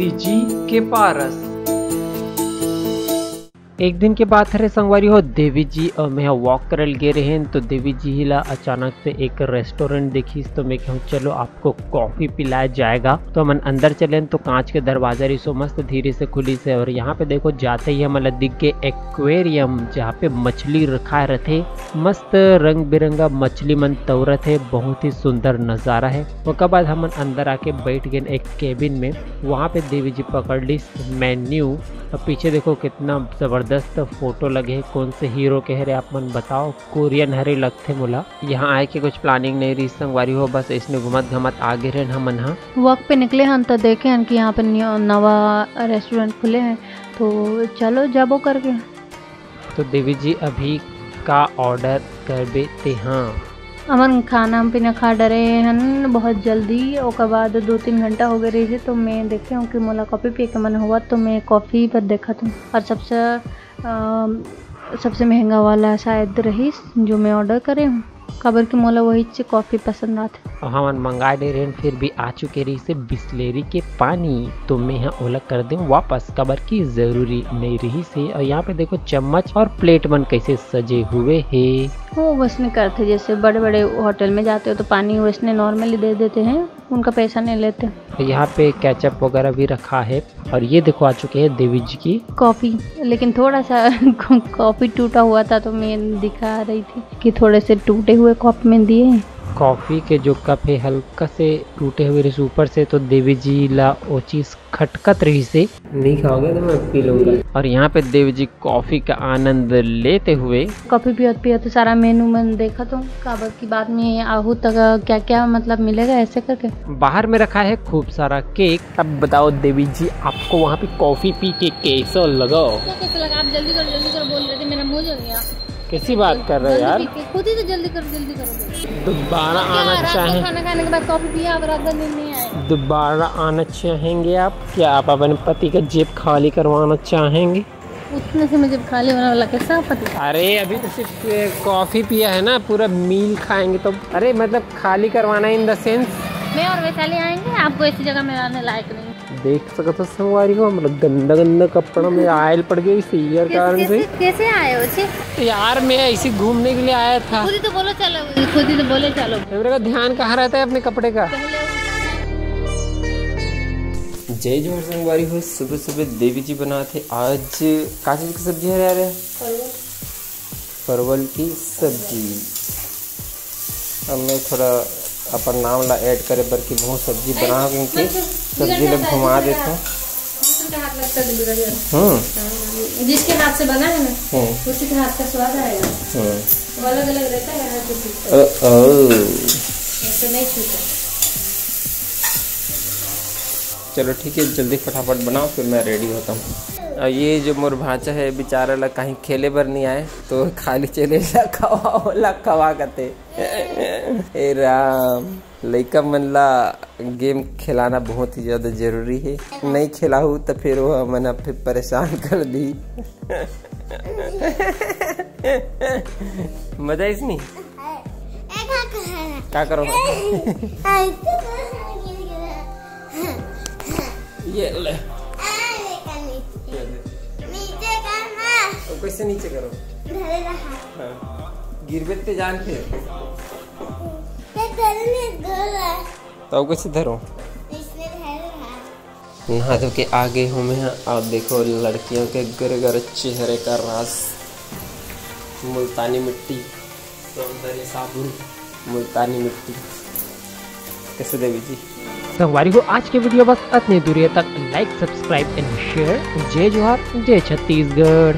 तुलसी जी के पारस। एक दिन के बात है संगवारी हो, देवी जी और मैं वॉक करल गे रहे हैं तो देवी जी हिला अचानक से एक रेस्टोरेंट देखी तो मैं कहूँ चलो आपको कॉफी पिलाया जाएगा। तो हम अंदर चले तो कांच के दरवाजा रिसो मस्त धीरे से खुली से, और यहाँ पे देखो जाते ही हमारा दिख गए एक्वेरियम जहाँ पे मछली रखा रहते, मस्त रंग बिरंगा मछली मन तौरत है, बहुत ही सुंदर नज़ारा है। उसके बाद हम अंदर आके बैठ गए एक केबिन में, वहाँ पे देवी जी पकड़ ली मेन्यू। और पीछे देखो कितना जबरदस्त फोटो लगे हैं, कौन से हीरो कह रहे आप मन बताओ, कोरियन हरे लगते मोला। यहाँ आए के कुछ प्लानिंग नहीं रही संगवारी हो, बस इसने घुमत घमत आगे रहे हमन हाँ वक्त पे निकले हैं तो देखे हैं कि यहाँ पे नवा रेस्टोरेंट खुले हैं तो चलो जाबो करके। तो देवी जी अभी का ऑर्डर करबे ते हाँ अमन खाना पीना खा डरे हैं बहुत जल्दी। उसके बाद 2-3 घंटा हो गए रही थी तो मैं देखे हूँ कि मोला कॉफ़ी पी के मन हुआ तो मैं कॉफ़ी पर देखा था, और सबसे महंगा वाला शायद रही जो मैं ऑर्डर करे हूँ, खबर की मोला वही से कॉफ़ी पसंद आते। हम मंगा दे रहे फिर भी आ चुके रही से बिस्लेरी के पानी, तो मैं यहाँ ओला कर दूँ वापस, खबर की जरूरी नहीं रही से। और यहाँ पे देखो चम्मच और प्लेट मन कैसे सजे हुए है, वो वैसने करते जैसे बड़े बड़े होटल में जाते हो तो पानी वैसने नॉर्मली दे देते हैं, उनका पैसा नहीं लेते। यहाँ पे केचप वगैरह भी रखा है। और ये देखो आ चुके हैं देवी जी की कॉफ़ी, लेकिन थोड़ा सा कॉफ़ी टूटा हुआ था तो मैं दिखा रही थी कि थोड़े से टूटे हुए कप में दिए। कॉफ़ी के जो कप है हल्का से टूटे हुए रही ऊपर से, तो देवी जी ला वो चीज़ खटकत रही से नहीं खाओगे तो मैं पी लूँगा। और यहाँ पे देवी जी कॉफ़ी का आनंद लेते हुए कॉफ़ी पियत सारा मेनू में देखा तो काबर की बाद में आहू तक क्या क्या मतलब मिलेगा ऐसे करके। बाहर में रखा है खूब सारा केक। अब बताओ देवी जी आपको वहाँ पे कॉफ़ी पी के कैसा लगा? कैसा लगा? आप जल्दी करो बोल रहे थे, मेरा मुँह जल गया। कैसी बात कर रहे हो यार, खुद ही तो जल्दी करो। दोबारा आना चाहें? खाना खाने के बाद कॉफी पिया, अब रात भर नींद नहीं आए। दोबारा आना चाहेंगे आप? क्या आप अपने पति का जेब खाली करवाना चाहेंगे? उतने से मुझे खाली होने वाला कैसा पति? अरे अभी तो सिर्फ कॉफी पिया है ना, पूरा मील खाएंगे तो अरे मतलब खाली करवाना इन द सेंस मैं और वैशाली आएंगे, आपको ऐसी जगह में आने लायक नहीं। देख सको तो संगवारी हो, मतलब गंदा गंदा कपड़ा में आयल पड़ गई इसी कारण से। कैसे आए हो? यार मैं ऐसे घूमने के लिए आया था। खुद ही तो बोलो चलो, खुद ही तो बोले चलो। मेरे का ध्यान कहाँ रहता है अपने कपड़े का? जय जोहर संगवारी हो, सुबह सुबह देवी जी बनाते आज का चीज की सब्जी है यार? परवल की सब्जी। अब मैं थोड़ा अपन नाम ला ऐड करे बर की बहुत सब्जी बना के सब्जी लोग घुमा देते। जिसके हाथ से बना है ना उसी के हाथ का स्वाद आएगा, तो अलग अलग रहता है हर किसी का, ऐसे नहीं छूटा। चलो ठीक है, जल्दी फटाफट बनाओ फिर मैं रेडी होता हूँ। ये जो मोर भांचा है बेचारा ला कहीं खेले बर नहीं आए तो खाली चले खवा करते। ए राम, लइका मन ला गेम खिलाना बहुत ही ज्यादा जरूरी है, नहीं खिलाऊ तो फिर वो मन फिर परेशान कर दी। मजा इसनी क्या करो ये ले तो कैसे नीचे करो? हाँ। गिरबे ते जान फिर तो कैसे धरो? नहा धो के आगे हूँ मैं। आप देखो लड़कियों के गर चेहरे का राज, मुल्तानी मिट्टी, सौंदर्य साबुन, मुल्तानी मिट्टी। कैसे देवी जी संगवारी हो, आज के वीडियो बस इतनी दूरी तक। Like subscribe and share. जय जोहार, जय छत्तीसगढ़।